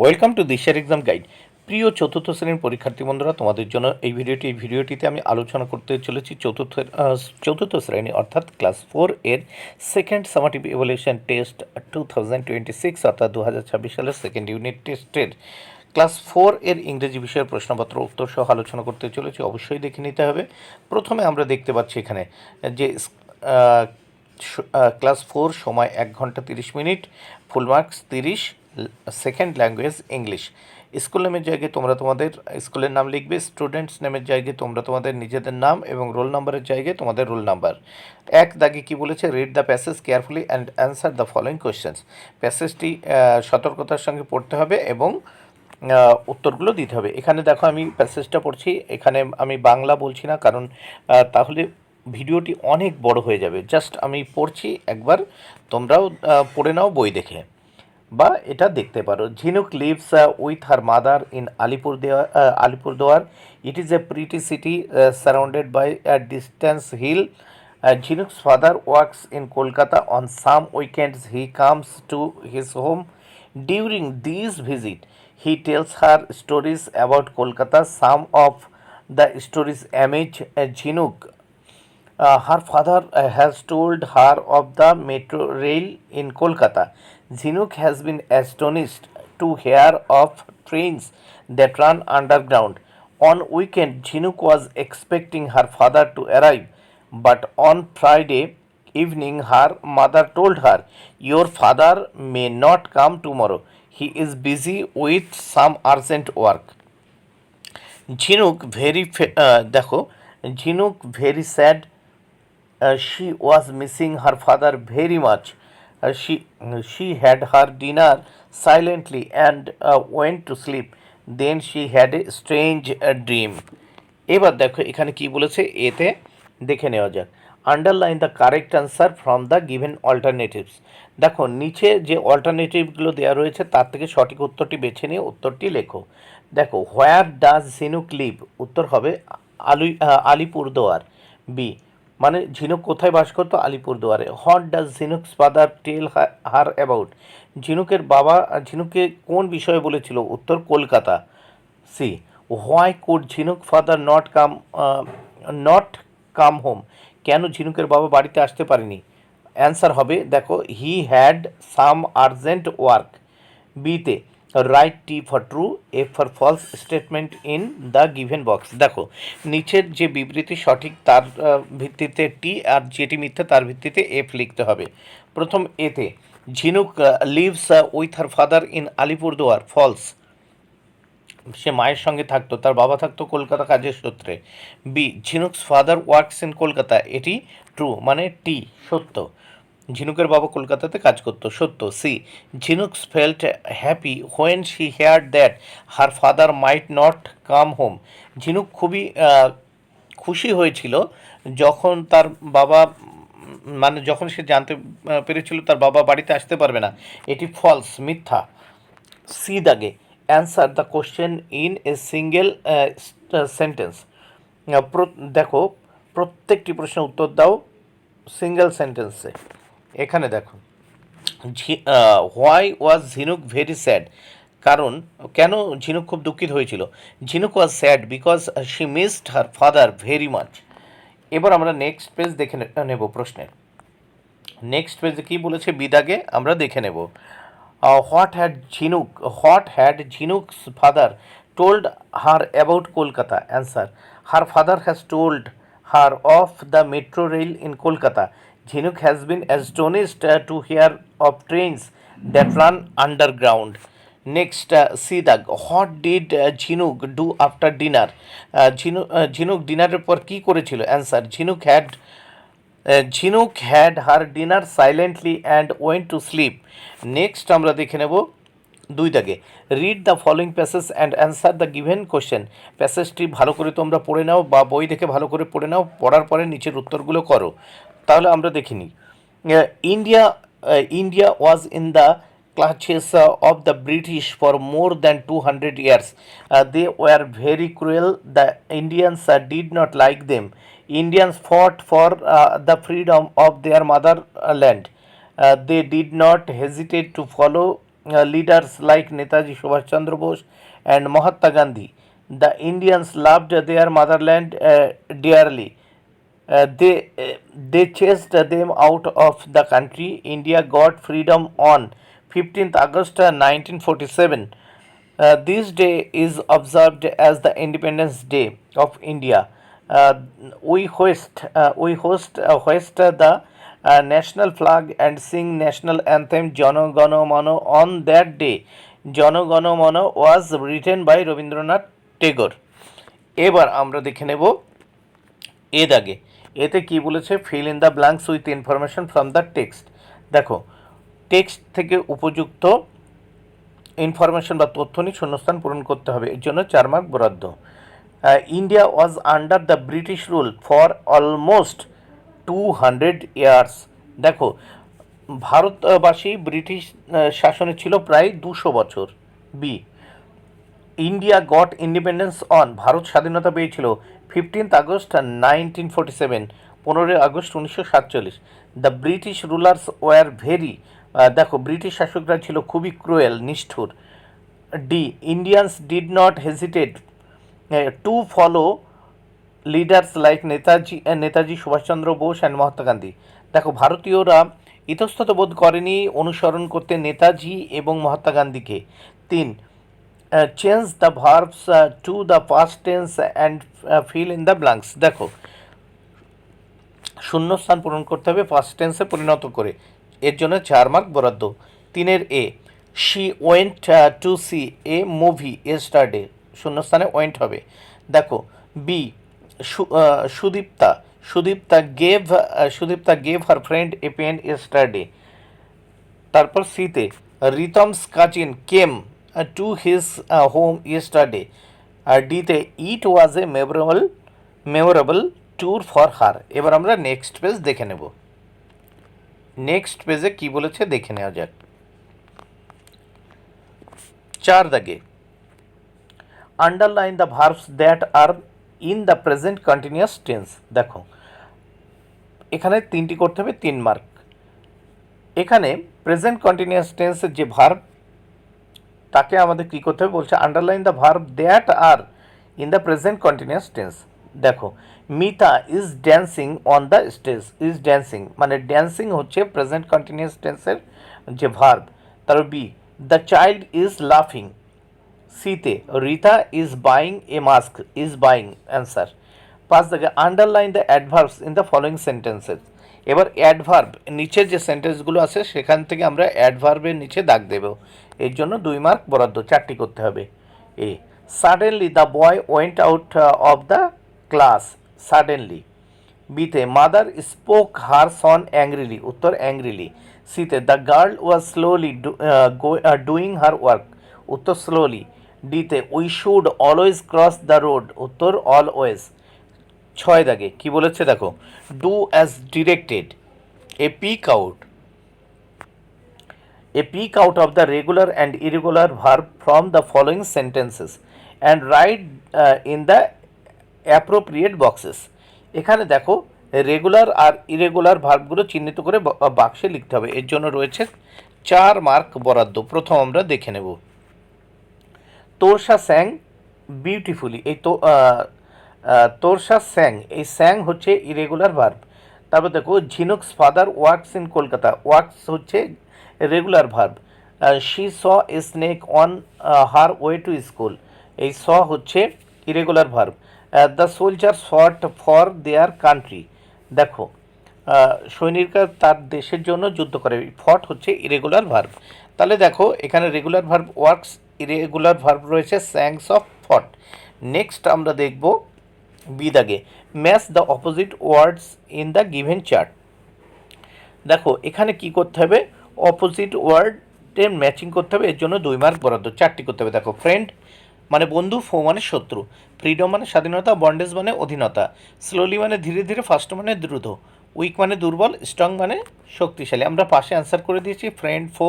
Welcome to দিশার exam guide. প্রিয় চতুর্থ শ্রেণীর পরীক্ষার্থী বন্ধুরা, তোমাদের জন্য এই ভিডিওটিতে আমি আলোচনা করতে চলেছি চতুর্থ শ্রেণী অর্থাৎ ক্লাস 4 এর সেকেন্ড সামাটিভ ইভ্যালুয়েশন টেস্ট 2026 অর্থাৎ 2026 সালের সেকেন্ড ইউনিট টেস্টের ক্লাস 4 এর ইংরেজি বিষয়ের প্রশ্নপত্র উত্তর সহ আলোচনা করতে চলেছি। অবশ্যই দেখে নিতে হবে। প্রথমে আমরা দেখতে পাচ্ছি এখানে যে ক্লাস 4 সময় 1 ঘন্টা 30 মিনিট, full marks 30, second language English. School নেমের জায়গায় তোমরা তোমাদের স্কুলের নাম লিখবে, স্টুডেন্টস নেমের জায়গায় তোমরা তোমাদের নিজেদের নাম এবং রোল নাম্বারের জায়গায় তোমাদের রোল নাম্বার। এক দাগে কি বলেছে, read the passage carefully and answer the following questions. প্যাসেজটি সতর্কতার সঙ্গে পড়তে হবে এবং উত্তরগুলো দিতে হবে। এখানে দেখো আমি প্যাসেজটা পড়ছি, এখানে আমি বাংলা বলছি না, কারণ তাহলে ভিডিওটি অনেক বড় হয়ে যাবে। জাস্ট আমি পড়ছি, একবার তোমরাও পড়ে নাও বই দেখে, বা এটা দেখতে পারো। Jhinuk lives with her mother in Alipurduar. It is a pretty city surrounded by a distance hill. Jhinuk's father works in Kolkata. On some weekends he comes to his home. During these visits he tells her stories about Kolkata. Some of the stories amaze Jhinuk. Her father has told her of the metro rail in Kolkata. Zinuk has been astonished to hear of trains that run underground. On weekend, Zinuk was expecting her father to arrive, but on Friday evening, her mother told her, "Your father may not come tomorrow. He is busy with some urgent work." দেখো, ঝিনুক very sad. She was missing her father very much. She had her dinner silently and went to sleep. Then she had a strange dream. এবার দেখো এখানে কি বলেছে, এতে দেখে নেওয়া যাক। Underline the correct answer from the given alternatives. দেখো নিচে যে অল্টারনেটিভগুলো দেওয়া রয়েছে তার থেকে সঠিক উত্তরটি বেছে নিয়ে উত্তরটি লেখো। দেখো, হোয়ার ডাজ ঝিনুক লিভ, উত্তর হবে আলিপুরদুয়ার। বি, মানে ঝিনুক কোথায় বাস করতো, আলিপুরদুয়ারে। What does Jhinuk's father tell her about, ঝিনুকের বাবা ঝিনুককে কোন বিষয়ে বলেছিল, উত্তর Kolkata. C, why could Jhinuk father not come home, কেন ঝিনুকের বাবা বাড়িতে আসতে পারেনি, অ্যান্সার হবে দেখো he had some urgent work. বিতে write T for true, F for false statement in the given box. দেখো নিচের যে বিবৃতি সঠিক তার ভিত্তিতে টি, আর যেটি মিথ্যা তার ভিত্তিতে এফ লিখতে হবে। প্রথম এতে Jhinuk lives with her father in Alipurduar, false, সে মায়ের সঙ্গে থাকতো, তার বাবা থাকতো কলকাতা কাজের সূত্রে। B, Jhinuk's father works in Kolkata, এটি ট্রু, মানে টি সত্য, ঝিনুকের বাবা কলকাতাতে কাজ করতো, সত্য। C, Jhinuk's felt happy when she heard that her father might not come home, Jhinuk খুবই খুশি হয়েছিল যখন তার বাবা, মানে যখন সে জানতে পেরেছিল তার বাবা বাড়িতে আসতে পারবে না, এটি ফলস, মিথ্যা। সি দাগে answer the question in a single sentence. দেখো প্রত্যেকটি প্রশ্নের উত্তর দাও সিঙ্গেল সেন্টেন্সে। এখানে দেখো, হোয়াই ওয়াজ ঝিনুক ভেরি স্যাড, কারণ কেন ঝিনুক খুব দুঃখিত হয়েছিল, ঝিনুক ওয়াজ sad because she missed her father very much. এবার আমরা নেক্সট পেজ দেখে নেব প্রশ্নের। নেক্সট পেজে কী বলেছে বিদাগে আমরা দেখে নেব। What had Jhinuk's father told her about Kolkata, answer her father has told her of the metro rail in Kolkata. Jhinuk has been astonished to hear of trains that run underground. Next C দাগ, what did Jhinuk do after dinner, Jhinuk ডিনারের পর কী করেছিল, answer Jhinuk had her dinner silently and went to sleep. Next আমরা দেখে নেব দুই দাগে, read the following passage and answer the given question. প্যাসেজটি ভালো করে তোমরা পড়ে নাও বা বই দেখে ভালো করে পড়ে নাও, পড়ার পরে নিচের উত্তরগুলো করো। তাহলে আমরা দেখে নিই। India was in the clutches of the British for more than 200 years. They were very cruel. The Indians did not like them. Indians fought for the freedom of their motherland. They did not hesitate to follow leaders like Netaji Subhash Chandra Bose and Mahatma Gandhi. The Indians loved their motherland dearly. They chased them out of the country. India got freedom on 15th August 1947. This day is observed as the Independence Day of India. Uh, we hoist the national flag and sing national anthem Jana Gana Mano on that day. Jana Gana Mano was written by Rabindranath Tagore. এবার আমরা দেখে নেব এ দাগে। এতে কি বলেছে, fill in the blanks with information from the text. দেখো, text থেকে উপযুক্ত ইনফরমেশন বা তথ্য নিয়ে শূন্যস্থান পূরণ করতে হবে, এর জন্য 4 মার্ক বরাদ্দ। India was under the British rule for almost 200 years. দেখো, ভারতবাসী ব্রিটিশ শাসনে ছিল প্রায় 200 বছর। B, India got independence on, Bharat স্বাধীনতা পেয়েছিল 15th August 1947, 15 August 1947। The British rulers were very, দেখো ব্রিটিশ শাসকরা ছিল খুবই ক্রুয়েল, নিষ্ঠুর। D, Indians did not hesitate to follow leaders like Netaji Subhash Chandra Bose and Mahatma Gandhi. দেখো, ভারতীয়রা ইতস্তত বোধ করেনি অনুসরণ করতে নেতাজি এবং মহাত্মা গান্ধীকে। 3, change the verbs to the past tense and fill in the blanks. দেখো, শূন্যস্থান পূরণ করতে হবে পাস্ট টেন্সে পরিণত করে, এর জন্য 4 মার্ক বরাদ্দ। 3-এর A, she went to see a movie yesterday, শূন্যস্থানে ওয়েন্ট হবে। দেখো, B, Sudipta gave her friend a pen yesterday. তারপর সিতে, Ritam's cousin came to his home yesterday. আর ডিতে, it was a memorable tour for her. এবার আমরা নেক্সট পেজ দেখে নেব। নেক্সট পেজে কি বলেছে দেখে নেওয়া যাক। 4 দাগে, underline the verbs that are in the present continuous tense. দেখো, এখানে 3টি করতে হবে, 3 মার্ক। এখানে প্রেজেন্ট কন্টিনিউয়াস টেন্সের যে ভার্ব তাকে আমাদের কী করতে হবে বলছে, underline the verb that are in the present continuous tense. দেখো, Mita is dancing on the stage. Is dancing মানে ড্যান্সিং হচ্ছে প্রেজেন্ট কন্টিনিউয়াস টেন্সের যে ভার্ব। তারপর বি, দ্য চাইল্ড ইজ লাফিং। সিতে, Rita is buying a mask. Is buying answer. 5 থেকে, underline the adverbs in the following sentences. এবার অ্যাডভার্ব নিচের যে সেন্টেন্সগুলো আছে সেখান থেকে আমরা অ্যাডভার্বের নিচে দাগ দেব, এর জন্য 2 মার্ক বরাদ্দ, 4টি করতে হবে। A, suddenly the boy went out of the class. Suddenly. বিতে, mother spoke her son angrily. উত্তর অ্যাংরিলি। সিতে, the girl was slowly doing her work. উত্তর স্লোলি। ডিতে, we should always cross the road. উত্তর অলওয়েজ। 6 দাগে কি বলেছে দেখো, do as directed. A pick out of the regular and irregular verb from the following sentences and write in the appropriate boxes. এখানে দেখো, regular আর irregular ভার্বগুলো চিহ্নিত করে বাক্সে লিখতে হবে, এর জন্য রয়েছে 4 মার্ক বরাদ্দ। প্রথম আমরা দেখে নেব, তোরসা স্যাং বিউটিফুলি। এই তো তোরসা স্যাং, এই স্যাং হচ্ছে ইরেগুলার ভার্ব। তারপর দেখো, Jhinuk's father works in Kolkata. Works হচ্ছে regular verb. She saw a snake on her way to school. এই স হচ্ছে irregular verb. The soldier fought for their country. দেখো, সৈনিকরা তার দেশের জন্য যুদ্ধ করে, ফট হচ্ছে ইরেগুলার ভার্ব। তাহলে দেখো, এখানে regular verb works, irregular verb রয়েছে স্যাংস অফ ফট। নেক্সট আমরা দেখব বিদাগে, match the opposite words in the given chart. দেখো, এখানে কি করতে হবে, অপোজিট ওয়ার্ডের ম্যাচিং করতে হবে, এর জন্য 2 মার্ক বরাদ্দ, 4টি করতে হবে। দেখো, ফ্রেন্ড মানে বন্ধু, ফো মানে শত্রু, ফ্রিডম মানে স্বাধীনতা, বন্ডেজ মানে অধীনতা, স্লোলি মানে ধীরে ধীরে, ফাস্ট মানে দ্রুত, উইক মানে দুর্বল, স্ট্রং মানে শক্তিশালী। আমরা পাশে অ্যান্সার করে দিয়েছি, friend, foe,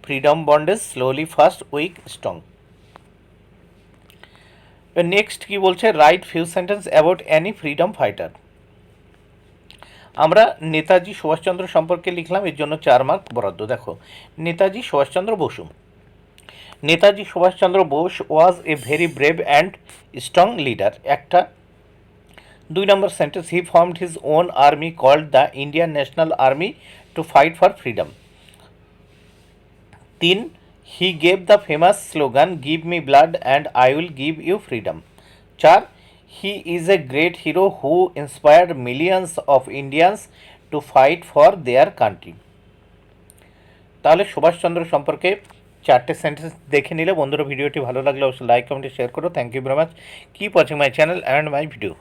freedom, bondage, slowly, fast, weak, strong. Next কি বলছে, write few sentence about any freedom fighter. আমরা নেতাজি সুভাষচন্দ্র সম্পর্কে লিখলাম, এর জন্য 4 মার্ক বরাদ্দ। দেখো, Netaji Subhas Chandra Basu. Netaji Subhash Chandra Bose was a very brave and strong leader. একটা। 2 নম্বর sentence, he formed his own army called the Indian National Army to fight for freedom. 3, he gave the famous slogan give me blood and I will give you freedom. 4, he is a great hero who inspired millions of Indians to fight for their country. তাহলে সুভাষচন্দ্র সম্পর্কে 4টে sentence দেখে নিলে বন্ধুরা, ভিডিওটি ভালো লাগলে অবশ্যই like comment share করো। Thank you very much. Keep watching my channel and my video.